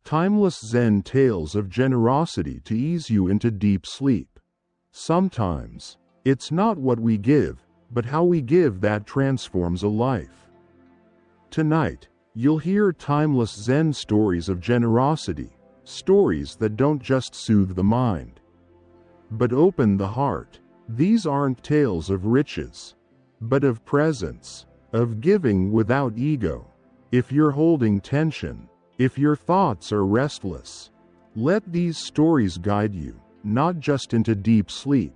timeless Zen tales of generosity to ease you into deep sleep. Sometimes, it's not what we give, but how we give that transforms a life. Tonight, you'll hear timeless Zen stories of generosity, stories that don't just soothe the mind, but open the heart. These aren't tales of riches, but of presence, of giving without ego. If you're holding tension, if your thoughts are restless, let these stories guide you, not just into deep sleep,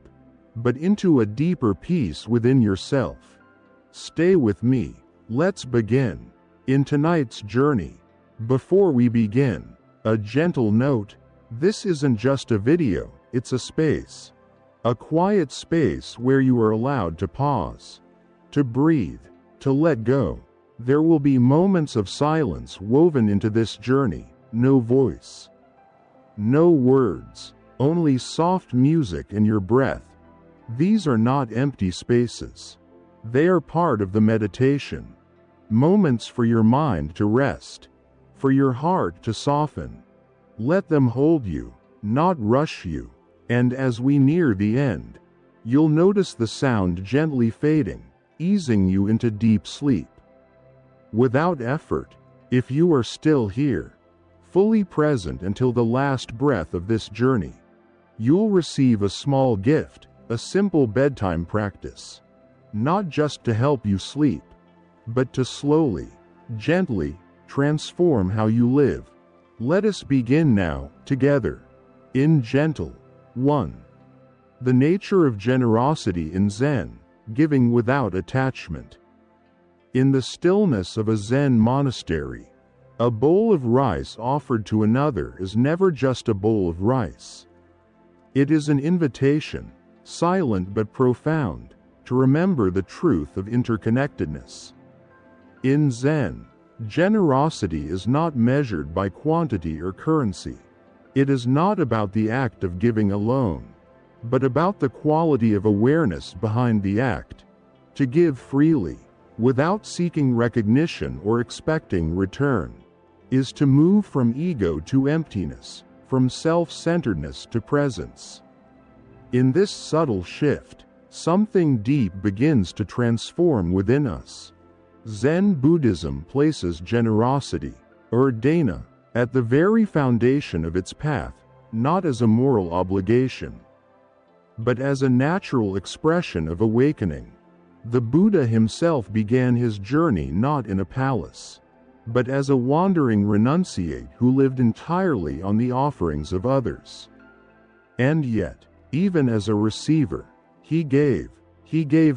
but into a deeper peace within yourself. Stay with me. Let's begin. In tonight's journey, before we begin, a gentle note: this isn't just a video, it's a space. A quiet space where you are allowed to pause, to breathe, to let go. There will be moments of silence woven into this journey, no voice, no words, only soft music and your breath. These are not empty spaces. They are part of the meditation. Moments for your mind to rest, for your heart to soften. Let them hold you, not rush you. And as we near the end, you'll notice the sound gently fading, easing you into deep sleep. Without effort, if you are still here, fully present until the last breath of this journey, you'll receive a small gift, a simple bedtime practice. Not just to help you sleep, but to slowly, gently, transform how you live. Let us begin now, together. In gentle. 1. The nature of generosity in Zen, giving without attachment. In the stillness of a Zen monastery, a bowl of rice offered to another is never just a bowl of rice. It is an invitation, silent but profound, to remember the truth of interconnectedness. In Zen, generosity is not measured by quantity or currency. It is not about the act of giving alone, but about the quality of awareness behind the act. To give freely, without seeking recognition or expecting return, is to move from ego to emptiness, from self-centeredness to presence. In this subtle shift, something deep begins to transform within us. Zen Buddhism places generosity, or dana, at the very foundation of its path, not as a moral obligation, but as a natural expression of awakening. The Buddha himself began his journey not in a palace, but as a wandering renunciate who lived entirely on the offerings of others. And yet, even as a receiver, he gave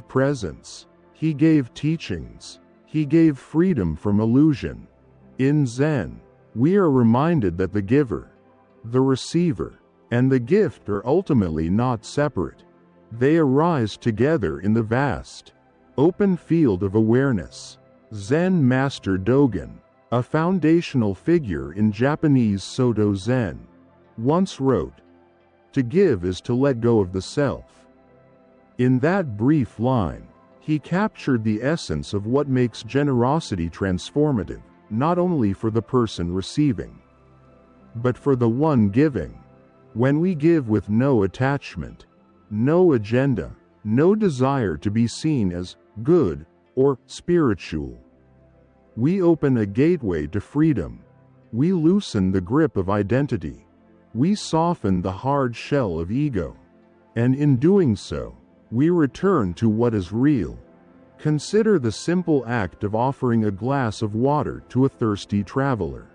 presence, he gave teachings, he gave freedom from illusion. In Zen, we are reminded that the giver, the receiver, and the gift are ultimately not separate. They arise together in the vast, open field of awareness. Zen Master Dogen, a foundational figure in Japanese Soto Zen, once wrote, "To give is to let go of the self." In that brief line, he captured the essence of what makes generosity transformative, not only for the person receiving, but for the one giving. When we give with no attachment, no agenda, no desire to be seen as good or spiritual, we open a gateway to freedom. We loosen the grip of identity. We soften the hard shell of ego. And in doing so, we return to what is real. Consider the simple act of offering a glass of water to a thirsty traveler.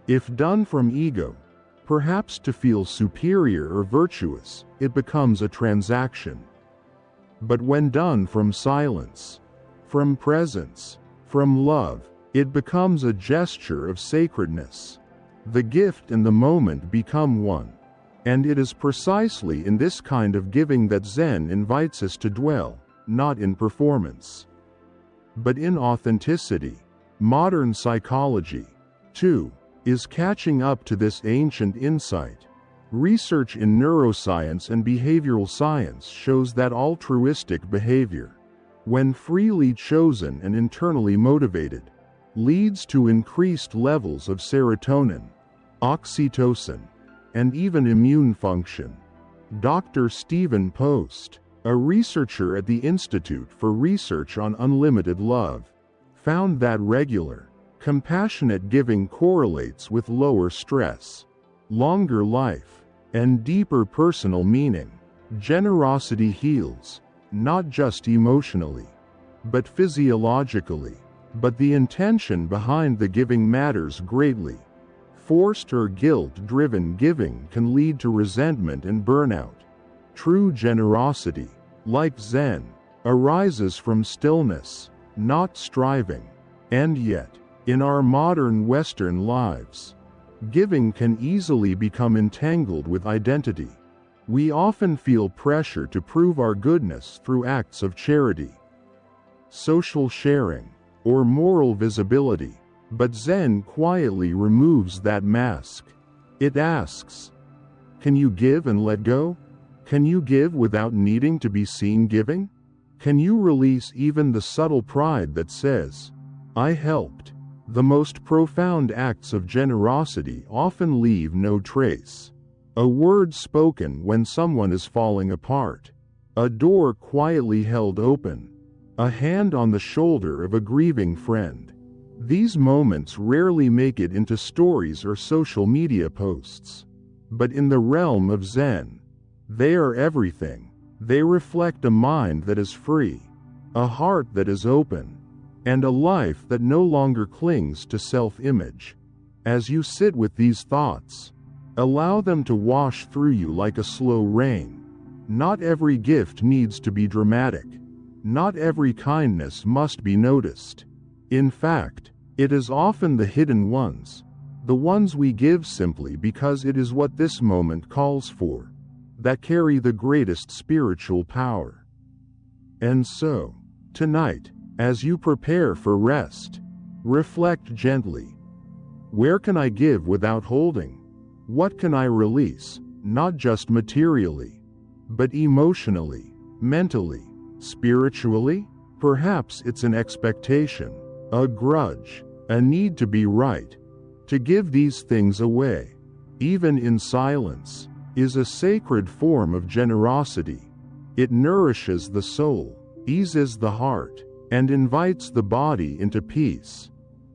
If done from ego, perhaps to feel superior or virtuous, it becomes a transaction. But when done from silence, from presence, from love, it becomes a gesture of sacredness. The gift and the moment become one. And it is precisely in this kind of giving that Zen invites us to dwell, not in performance, but in authenticity. Modern psychology, too, is catching up to this ancient insight. Research in neuroscience and behavioral science shows that altruistic behavior, when freely chosen and internally motivated, leads to increased levels of serotonin, oxytocin, and even immune function. Dr. Stephen Post, a researcher at the Institute for Research on Unlimited Love, found that regular, compassionate giving correlates with lower stress, longer life, and deeper personal meaning. Generosity heals, not just emotionally, but physiologically. But the intention behind the giving matters greatly. Forced or guilt-driven giving can lead to resentment and burnout. True generosity, like Zen, arises from stillness, not striving. And yet, in our modern Western lives, giving can easily become entangled with identity. We often feel pressure to prove our goodness through acts of charity, social sharing, or moral visibility. But Zen quietly removes that mask. It asks, can you give and let go? Can you give without needing to be seen giving? Can you release even the subtle pride that says, I helped? The most profound acts of generosity often leave no trace. A word spoken when someone is falling apart. A door quietly held open. A hand on the shoulder of a grieving friend. These moments rarely make it into stories or social media posts. But in the realm of Zen, they are everything. They reflect a mind that is free, a heart that is open, and a life that no longer clings to self-image. As you sit with these thoughts, allow them to wash through you like a slow rain. Not every gift needs to be dramatic. Not every kindness must be noticed. In fact, it is often the hidden ones, the ones we give simply because it is what this moment calls for, that carry the greatest spiritual power. And so, tonight, as you prepare for rest, reflect gently. Where can I give without holding? What can I release, not just materially, but emotionally, mentally, spiritually? Perhaps it's an expectation, a grudge, a need to be right. To give these things away, even in silence, is a sacred form of generosity. It nourishes the soul, eases the heart, and invites the body into peace.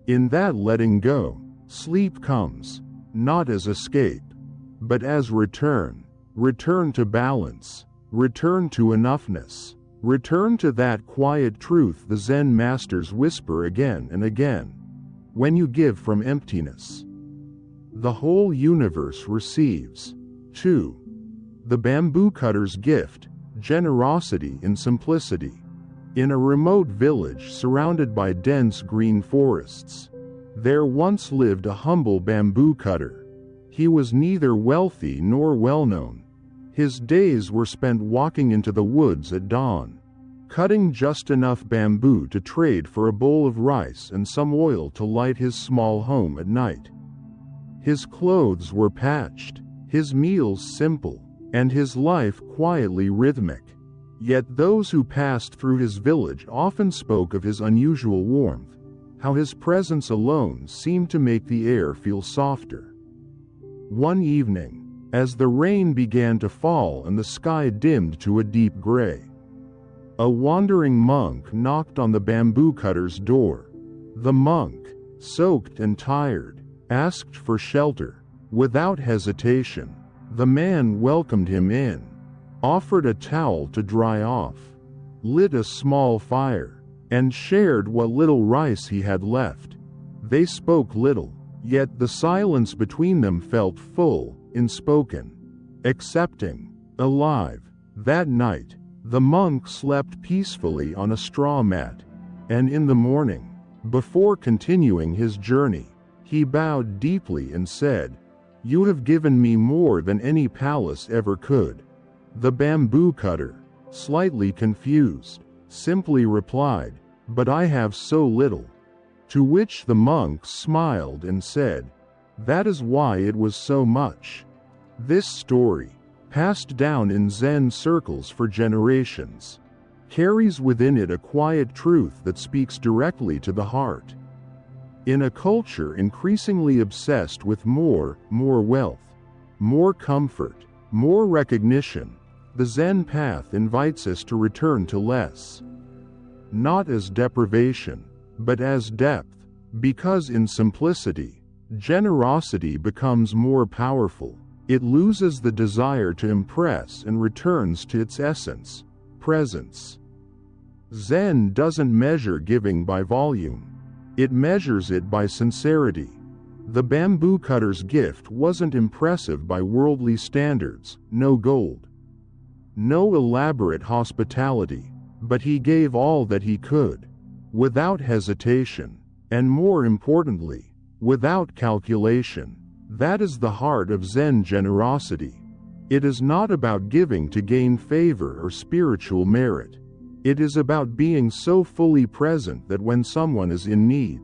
In that letting go, sleep comes, not as escape, but as return. Return to balance, return to enoughness, return to that quiet truth the Zen masters whisper again and again. When you give from emptiness, the whole universe receives. 2. The bamboo cutter's gift, generosity in simplicity. In a remote village surrounded by dense green forests, there once lived a humble bamboo cutter. He was neither wealthy nor well-known. His days were spent walking into the woods at dawn, cutting just enough bamboo to trade for a bowl of rice and some oil to light his small home at night. His clothes were patched, his meals simple, and his life quietly rhythmic. Yet those who passed through his village often spoke of his unusual warmth, how his presence alone seemed to make the air feel softer. One evening, as the rain began to fall and the sky dimmed to a deep gray, a wandering monk knocked on the bamboo cutter's door. The monk, soaked and tired, asked for shelter. Without hesitation, the man welcomed him in, offered a towel to dry off, lit a small fire, and shared what little rice he had left. They spoke little, yet the silence between them felt full, unspoken, accepting, alive. That night, the monk slept peacefully on a straw mat, and in the morning, before continuing his journey, he bowed deeply and said, "You have given me more than any palace ever could." The bamboo cutter, slightly confused, simply replied, "But I have so little." To which the monk smiled and said, "That is why it was so much." This story, passed down in Zen circles for generations, carries within it a quiet truth that speaks directly to the heart. In a culture increasingly obsessed with more wealth, more comfort, more recognition, the Zen path invites us to return to less. Not as deprivation, but as depth, because in simplicity, generosity becomes more powerful. It loses the desire to impress and returns to its essence, presence. Zen doesn't measure giving by volume. It measures it by sincerity. The bamboo cutter's gift wasn't impressive by worldly standards, no gold, no elaborate hospitality, but he gave all that he could, without hesitation, and more importantly, without calculation. That is the heart of Zen generosity. It is not about giving to gain favor or spiritual merit. It is about being so fully present that when someone is in need,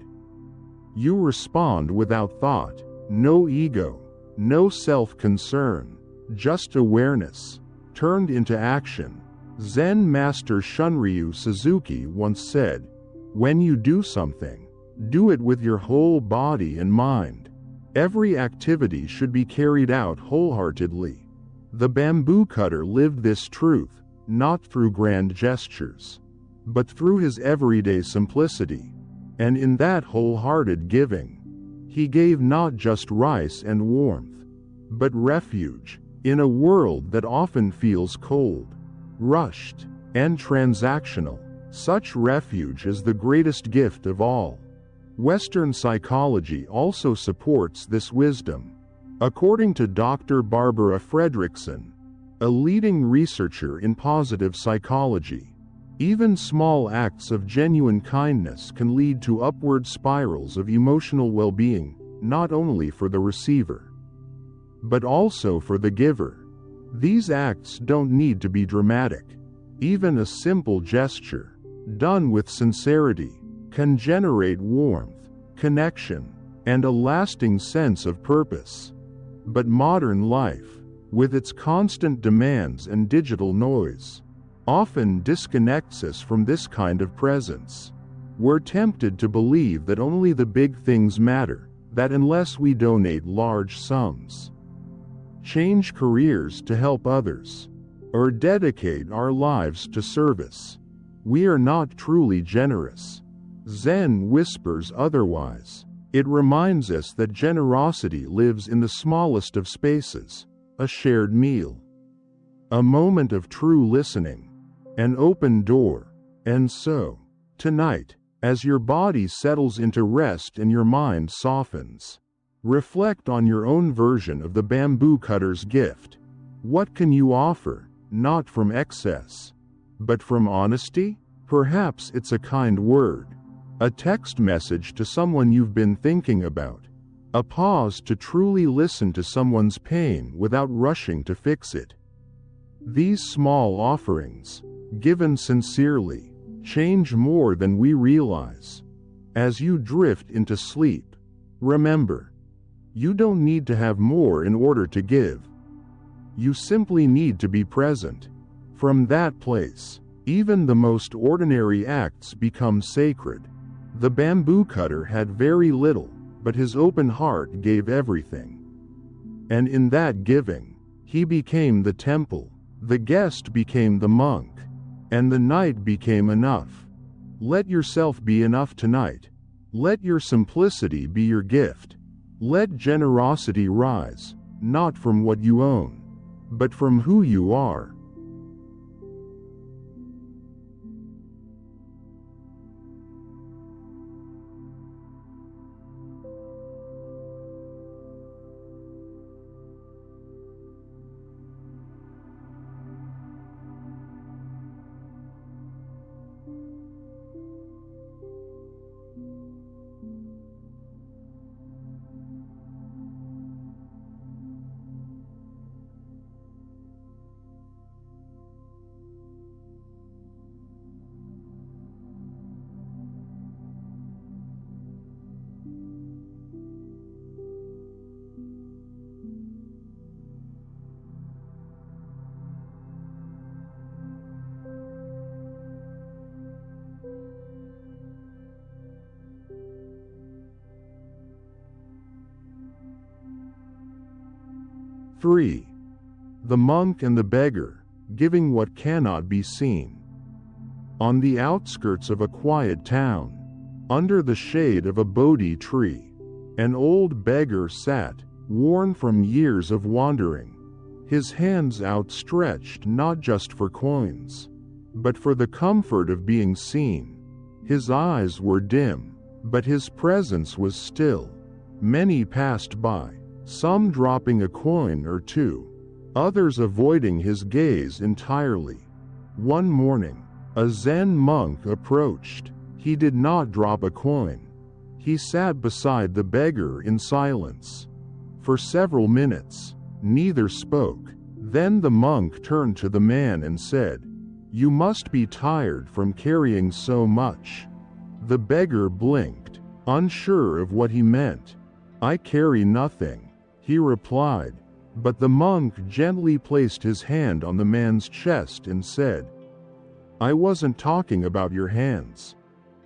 you respond without thought, no ego, no self-concern, just awareness, turned into action. Zen master Shunryu Suzuki once said, "When you do something, do it with your whole body and mind. Every activity should be carried out wholeheartedly." The bamboo cutter lived this truth, not through grand gestures, but through his everyday simplicity. And in that wholehearted giving, he gave not just rice and warmth, but refuge. In a world that often feels cold, rushed, and transactional, such refuge is the greatest gift of all. Western psychology also supports this wisdom. According to Dr. Barbara Fredrickson, a leading researcher in positive psychology, even small acts of genuine kindness can lead to upward spirals of emotional well-being, not only for the receiver, but also for the giver. These acts don't need to be dramatic. Even a simple gesture, done with sincerity, can generate warmth, connection, and a lasting sense of purpose. But modern life, with its constant demands and digital noise, often disconnects us from this kind of presence. We're tempted to believe that only the big things matter, that unless we donate large sums, change careers to help others, or dedicate our lives to service, we are not truly generous. Zen whispers otherwise. It reminds us that generosity lives in the smallest of spaces, a shared meal, a moment of true listening, an open door. And so, tonight, as your body settles into rest and your mind softens, reflect on your own version of the bamboo cutter's gift. What can you offer, not from excess, but from honesty? Perhaps it's a kind word, a text message to someone you've been thinking about, a pause to truly listen to someone's pain without rushing to fix it. These small offerings, given sincerely, change more than we realize. As you drift into sleep, remember, you don't need to have more in order to give. You simply need to be present. From that place, even the most ordinary acts become sacred. The bamboo cutter had very little, but his open heart gave everything. And in that giving, he became the temple, the guest became the monk, and the night became enough. Let yourself be enough tonight. Let your simplicity be your gift. Let generosity rise, not from what you own, but from who you are. 3. The monk and the beggar, giving what cannot be seen. On the outskirts of a quiet town, under the shade of a Bodhi tree, an old beggar sat, worn from years of wandering, his hands outstretched not just for coins, but for the comfort of being seen. His eyes were dim, but his presence was still. Many passed by, some dropping a coin or two, others avoiding his gaze entirely. One morning, a Zen monk approached. He did not drop a coin. He sat beside the beggar in silence. For several minutes, neither spoke. Then the monk turned to the man and said, "You must be tired from carrying so much." The beggar blinked, unsure of what he meant. "I carry nothing," he replied, but the monk gently placed his hand on the man's chest and said, "I wasn't talking about your hands."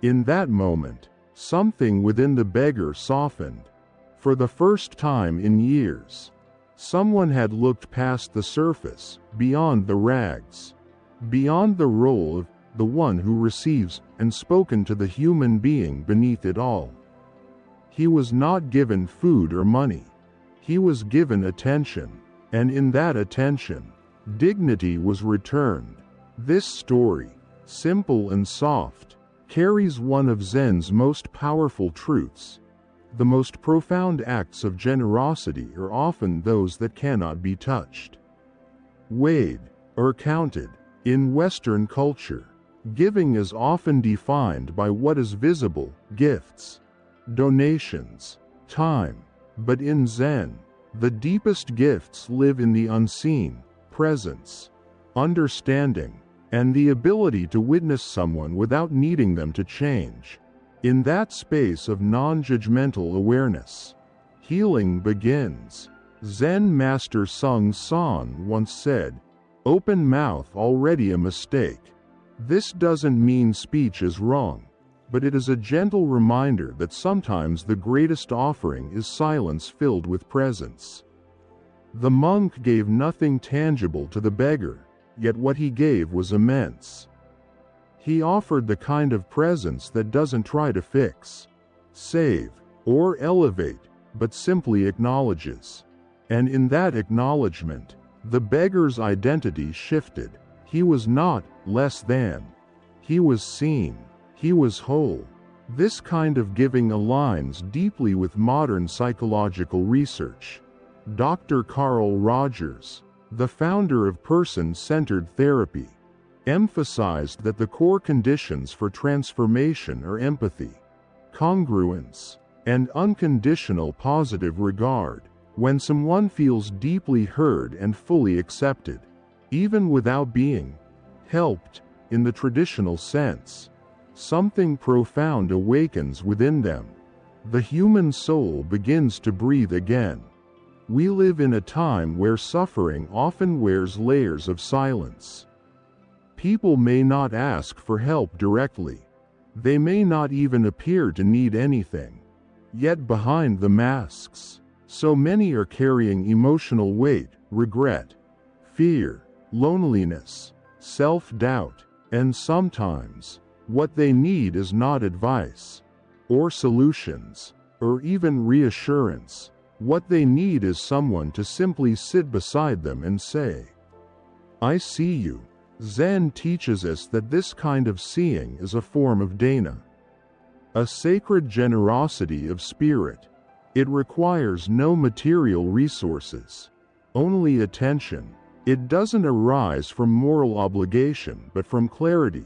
In that moment, something within the beggar softened. For the first time in years, someone had looked past the surface, beyond the rags, beyond the role of the one who receives, and spoken to the human being beneath it all. He was not given food or money. He was given attention, and in that attention, dignity was returned. This story, simple and soft, carries one of Zen's most powerful truths. The most profound acts of generosity are often those that cannot be touched, weighed, or counted. In Western culture, giving is often defined by what is visible: gifts, donations, time. But in Zen, the deepest gifts live in the unseen: presence, understanding, and the ability to witness someone without needing them to change. In that space of non-judgmental awareness, healing begins. Zen master Sung San once said, "Open mouth already a mistake." This doesn't mean speech is wrong, but it is a gentle reminder that sometimes the greatest offering is silence filled with presence. The monk gave nothing tangible to the beggar, yet what he gave was immense. He offered the kind of presence that doesn't try to fix, save, or elevate, but simply acknowledges. And in that acknowledgement, the beggar's identity shifted. He was not less than. He was seen. He was whole. This kind of giving aligns deeply with modern psychological research. Dr. Carl Rogers, the founder of person-centered therapy, emphasized that the core conditions for transformation are empathy, congruence, and unconditional positive regard. When someone feels deeply heard and fully accepted, even without being helped in the traditional sense, something profound awakens within them. The human soul begins to breathe again. We live in a time where suffering often wears layers of silence. People may not ask for help directly. They may not even appear to need anything. Yet behind the masks, so many are carrying emotional weight, regret, fear, loneliness, self-doubt, and sometimes, what they need is not advice, or solutions, or even reassurance. What they need is someone to simply sit beside them and say, "I see you." Zen teaches us that this kind of seeing is a form of dana, a sacred generosity of spirit. It requires no material resources, only attention. It doesn't arise from moral obligation but from clarity,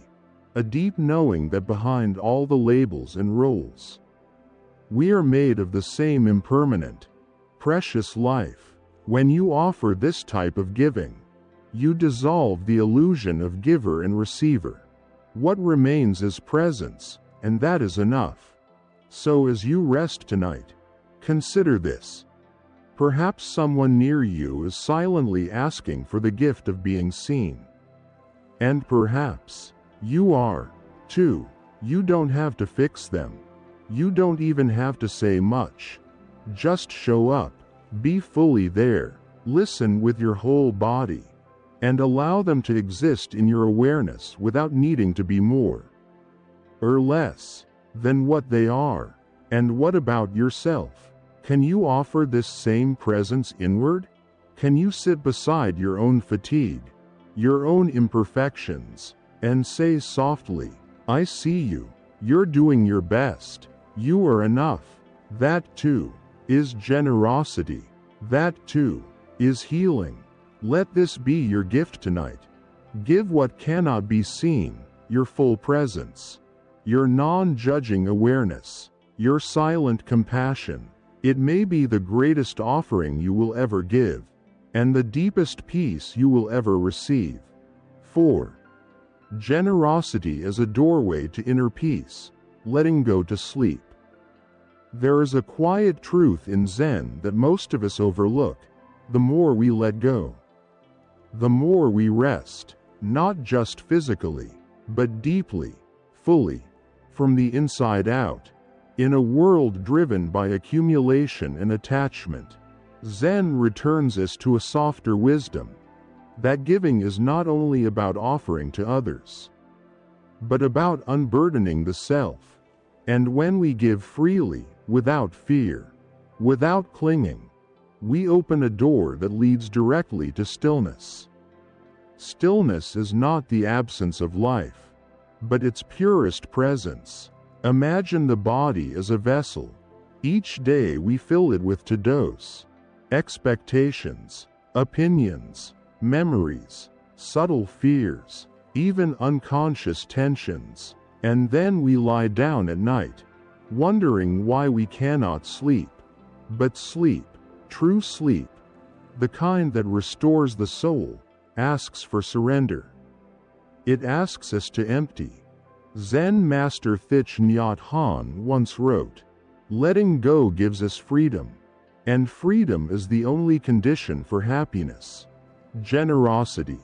a deep knowing that behind all the labels and roles, we are made of the same impermanent, precious life. When you offer this type of giving, you dissolve the illusion of giver and receiver. What remains is presence, and that is enough. So as you rest tonight, consider this. Perhaps someone near you is silently asking for the gift of being seen. And perhaps you are, too. You don't have to fix them. You don't even have to say much. Just show up, be fully there, Listen with your whole body, and allow them to exist in your awareness without needing to be more or less than what they are. And what about yourself? Can you offer this same presence inward? Can you sit beside your own fatigue, your own imperfections, and say softly, I see you, you're doing your best, you are enough? That too is generosity. That too is healing. Let this be your gift tonight. Give what cannot be seen, your full presence, your non-judging awareness, your silent compassion. It may be the greatest offering you will ever give, and the deepest peace you will ever receive. 4. Generosity as a doorway to inner peace, letting go to sleep. There is a quiet truth in Zen that most of us overlook. The more we let go, the more we rest, not just physically, but deeply, fully, from the inside out. In a world driven by accumulation and attachment, Zen returns us to a softer wisdom, that giving is not only about offering to others, but about unburdening the self. And when we give freely, without fear, without clinging, we open a door that leads directly to stillness. Stillness is not the absence of life, but its purest presence. Imagine the body as a vessel. Each day we fill it with to-dos, expectations, opinions, memories, subtle fears, even unconscious tensions. And then we lie down at night, wondering why we cannot sleep. But sleep, true sleep, the kind that restores the soul, asks for surrender. It asks us to empty. Zen master Thich Nhat Hanh once wrote, letting go gives us freedom, and freedom is the only condition for happiness. Generosity,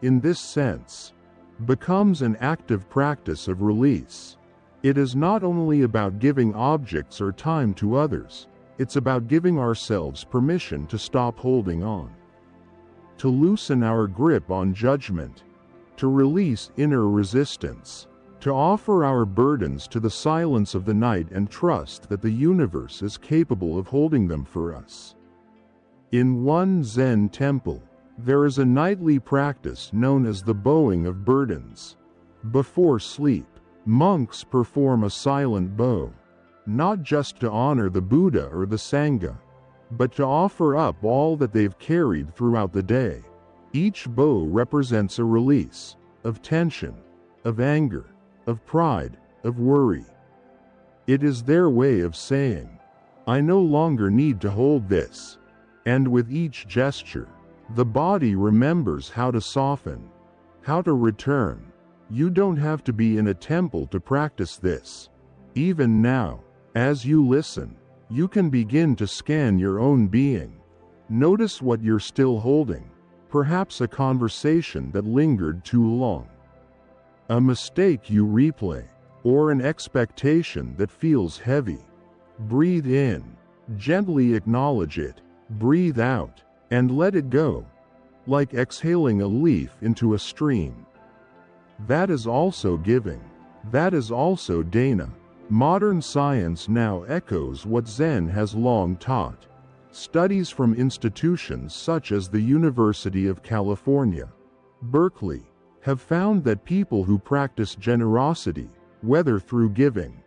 in this sense, becomes an active practice of release. It is not only about giving objects or time to others, it's about giving ourselves permission to stop holding on, to loosen our grip on judgment, to release inner resistance, to offer our burdens to the silence of the night and trust that the universe is capable of holding them for us. In one Zen temple, there is a nightly practice known as the bowing of burdens. Before sleep, monks perform a silent bow, not just to honor the Buddha or the Sangha, but to offer up all that they've carried throughout the day. Each bow represents a release of tension, of anger, of pride, of worry. It is their way of saying, I no longer need to hold this. And with each gesture, the body remembers how to soften, how to return. You don't have to be in a temple to practice this. Even now, as you listen, you can begin to scan your own being. Notice what you're still holding, perhaps a conversation that lingered too long, a mistake you replay, or an expectation that feels heavy. Breathe in, gently acknowledge it, breathe out, and let it go, like exhaling a leaf into a stream. That is also giving. That is also dana. Modern science now echoes what Zen has long taught. Studies from institutions such as the University of California, Berkeley, have found that people who practice generosity, whether through giving,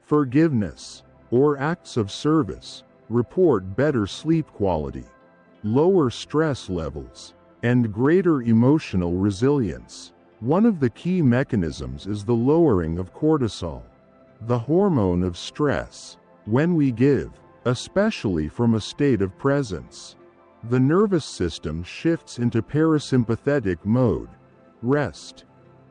forgiveness, or acts of service, report better sleep quality, lower stress levels, and greater emotional resilience. One of the key mechanisms is the lowering of cortisol, the hormone of stress. When we give, especially from a state of presence, the nervous system shifts into parasympathetic mode. Rest,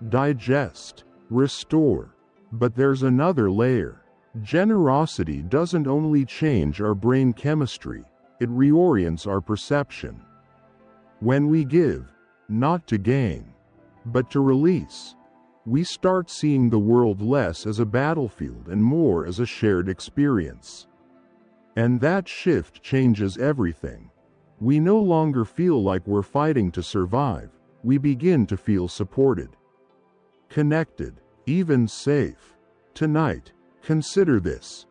digest, restore. But there's another layer. Generosity doesn't only change our brain chemistry, it reorients our perception. When we give, not to gain, but to release, we start seeing the world less as a battlefield and more as a shared experience. And that shift changes everything. We no longer feel like we're fighting to survive. We begin to feel supported, connected, even safe. Tonight, consider this.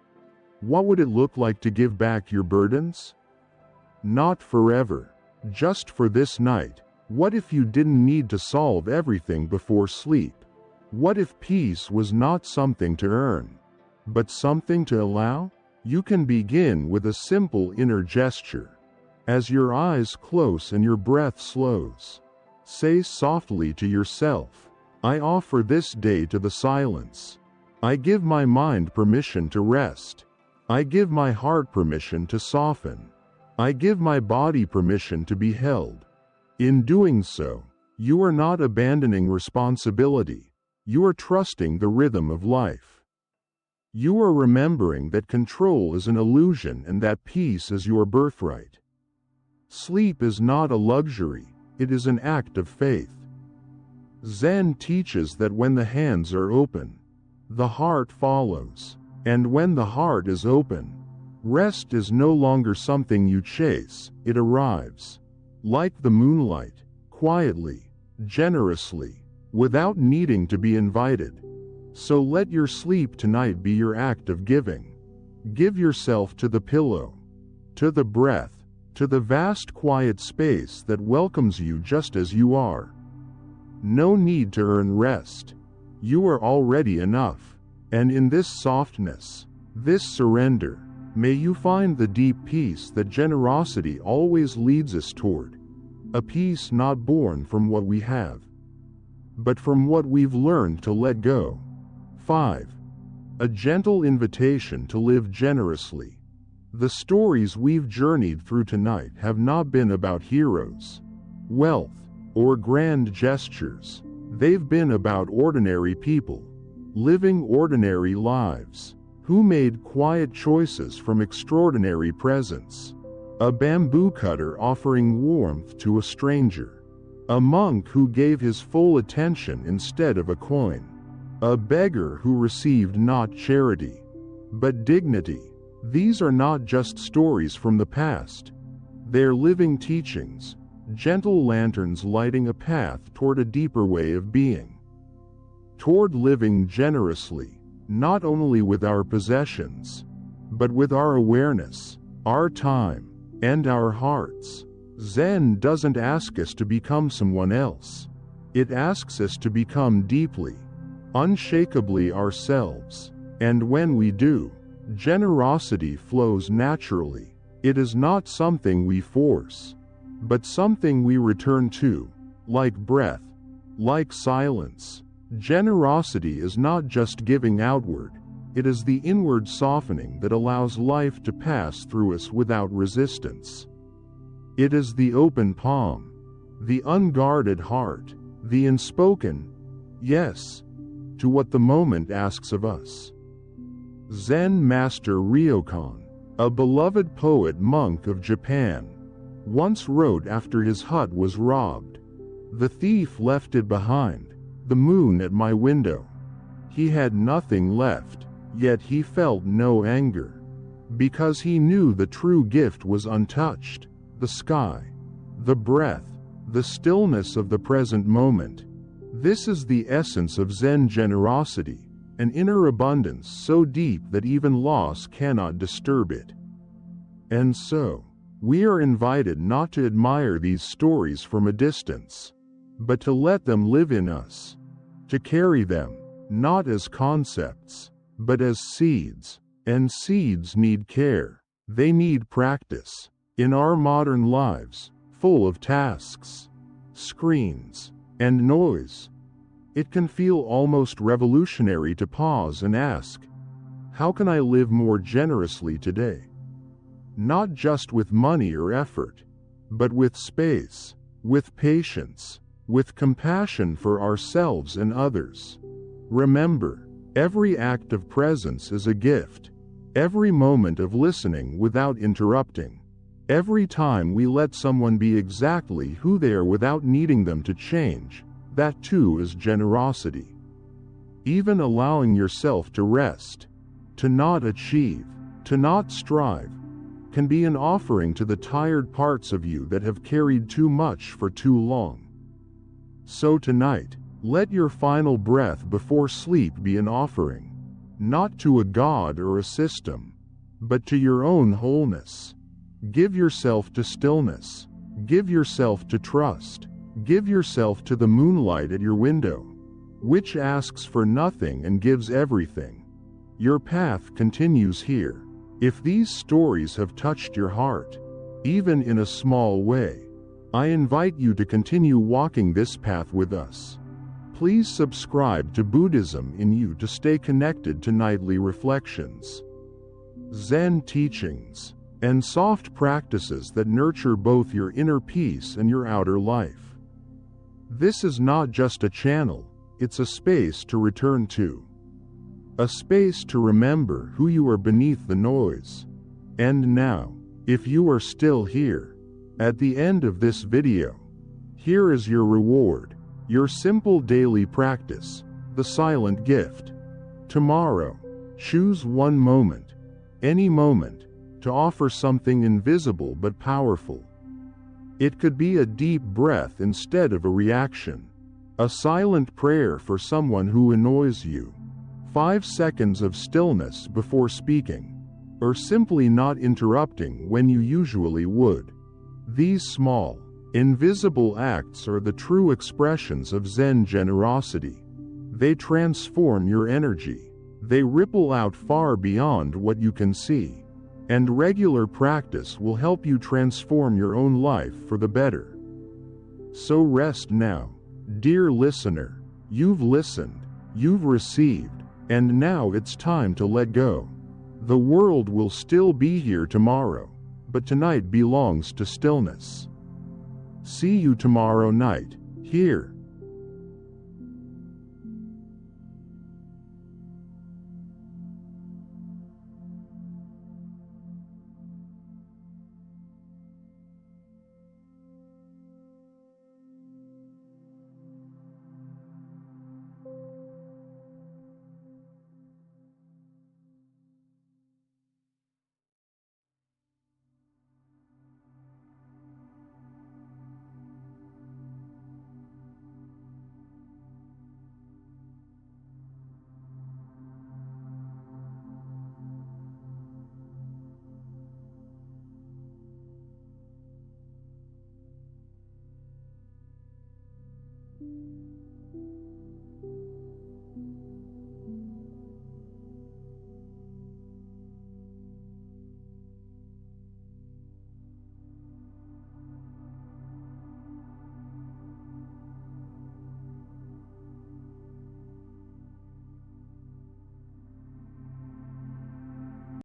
What would it look like to give back your burdens? Not forever, just for this night. What if you didn't need to solve everything before sleep? What if peace was not something to earn, but something to allow? You can begin with a simple inner gesture. As your eyes close and your breath slows, say softly to yourself, I offer this day to the silence. I give my mind permission to rest. I give my heart permission to soften. I give my body permission to be held. In doing so, you are not abandoning responsibility. You are trusting the rhythm of life. You are remembering that control is an illusion and that peace is your birthright. Sleep is not a luxury, it is an act of faith. Zen teaches that when the hands are open, the heart follows, and when the heart is open, rest is no longer something you chase, it arrives. Like the moonlight, quietly, generously, without needing to be invited. So let your sleep tonight be your act of giving. Give yourself to the pillow, to the breath, to the vast quiet space that welcomes you just as you are. No need to earn rest. You are already enough. And in this softness, this surrender, may you find the deep peace that generosity always leads us toward. A peace not born from what we have, but from what we've learned to let go. 5. A gentle invitation to live generously. The stories we've journeyed through tonight have not been about heroes, wealth, or grand gestures. They've been about ordinary people, living ordinary lives, who made quiet choices from extraordinary presence. A bamboo cutter offering warmth to a stranger. A monk who gave his full attention instead of a coin. A beggar who received not charity, but dignity. These are not just stories from the past. They're living teachings, gentle lanterns lighting a path toward a deeper way of being. Toward living generously, not only with our possessions, but with our awareness, our time, and our hearts. Zen doesn't ask us to become someone else. It asks us to become deeply, unshakably ourselves. And when we do, generosity flows naturally. It is not something we force, but something we return to, like breath, like silence. Generosity is not just giving outward, it is the inward softening that allows life to pass through us without resistance. It is the open palm, the unguarded heart, the unspoken yes to what the moment asks of us. Zen Master Ryokan, a beloved poet monk of Japan, once wrote after his hut was robbed, "The thief left it behind, the moon at my window. He had nothing left, yet he felt no anger, because he knew the true gift was untouched, the sky, the breath, the stillness of the present moment." This is the essence of Zen generosity, an inner abundance so deep that even loss cannot disturb it. And so, we are invited not to admire these stories from a distance, but to let them live in us, to carry them, not as concepts, but as seeds. And seeds need care, they need practice. In our modern lives, full of tasks, screens, and noise, it can feel almost revolutionary to pause and ask, how can I live more generously today? Not just with money or effort, but with space, with patience, with compassion for ourselves and others. Remember, every act of presence is a gift. Every moment of listening without interrupting. Every time we let someone be exactly who they are without needing them to change, that too is generosity. Even allowing yourself to rest, to not achieve, to not strive, can be an offering to the tired parts of you that have carried too much for too long. So tonight, let your final breath before sleep be an offering, not to a god or a system, but to your own wholeness. Give yourself to stillness. Give yourself to trust. Give yourself to the moonlight at your window, which asks for nothing and gives everything. Your path continues here. If these stories have touched your heart, even in a small way, I invite you to continue walking this path with us. Please subscribe to Buddhism in You to stay connected to nightly reflections, Zen teachings, and soft practices that nurture both your inner peace and your outer life. This is not just a channel, it's a space to return to. A space to remember who you are beneath the noise. And now, if you are still here, at the end of this video, here is your reward, your simple daily practice, the silent gift. Tomorrow, choose one moment, any moment, to offer something invisible but powerful. It could be a deep breath instead of a reaction, a silent prayer for someone who annoys you, 5 seconds of stillness before speaking, or simply not interrupting when you usually would. These small, invisible acts are the true expressions of Zen generosity. They transform your energy. They ripple out far beyond what you can see. And regular practice will help you transform your own life for the better. So rest now, dear listener. You've listened, you've received, and now it's time to let go. The world will still be here tomorrow, but tonight belongs to stillness. See you tomorrow night, here.